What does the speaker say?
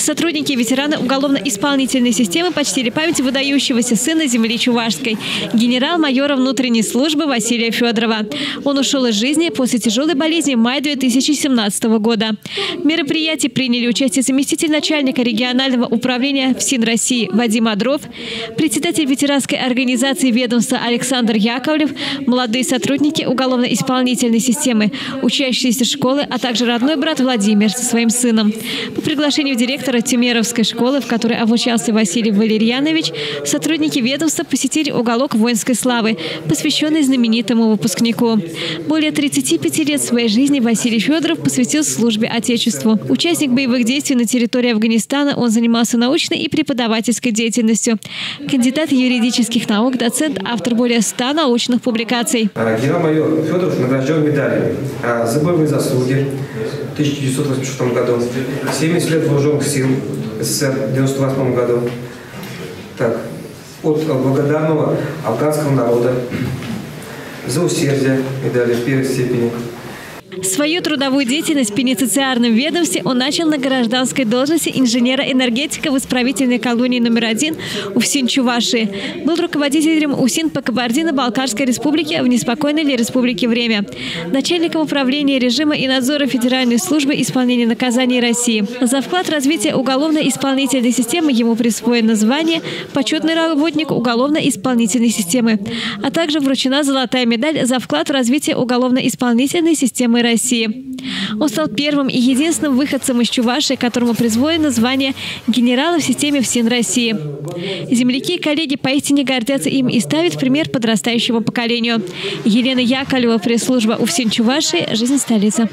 Сотрудники и ветераны уголовно-исполнительной системы почтили память выдающегося сына земли Чувашской, генерал-майора внутренней службы Василия Федорова. Он ушел из жизни после тяжелой болезни в мае 2017 года. В мероприятии приняли участие заместитель начальника регионального управления ФСИН России Вадим Адров, председатель ветеранской организации ведомства Александр Яковлев, молодые сотрудники уголовно-исполнительной системы, учащиеся школы, а также родной брат Владимир со своим сыном. По приглашению директора Тюмеровской школы, в которой обучался Василий Валерьянович, сотрудники ведомства посетили уголок воинской славы, посвященный знаменитому выпускнику. Более 35 лет своей жизни Василий Федоров посвятил службе Отечеству. Участник боевых действий на территории Афганистана, он занимался научной и преподавательской деятельностью. Кандидат юридических наук, доцент, автор более 100 научных публикаций. Генерал-майор Федоров награжден медалью за боевые заслуги в 1986 году, 70 лет вооруженных сил СССР в 1998 году. Так, от благодарного афганского народа за усердие медали в первой степени. Свою трудовую деятельность в пенитенциарном ведомстве он начал на гражданской должности инженера-энергетика в исправительной колонии номер 1 УФСИН Чувашии. Был руководителем УСИН по Кабардино-Балкарской республике в неспокойной ли республике время. Начальником управления режима и надзора Федеральной службы исполнения наказаний России. За вклад в развитие уголовно-исполнительной системы ему присвоено звание «Почетный работник уголовно-исполнительной системы», а также вручена золотая медаль за вклад в развитие уголовно-исполнительной системы России. Он стал первым и единственным выходцем из Чувашии, которому присвоено звание генерала в системе ФСИН России. Земляки и коллеги поистине гордятся им и ставят в пример подрастающему поколению. Елена Яковлева, пресс-служба УФСИН Чувашии, «Жизнь столицы».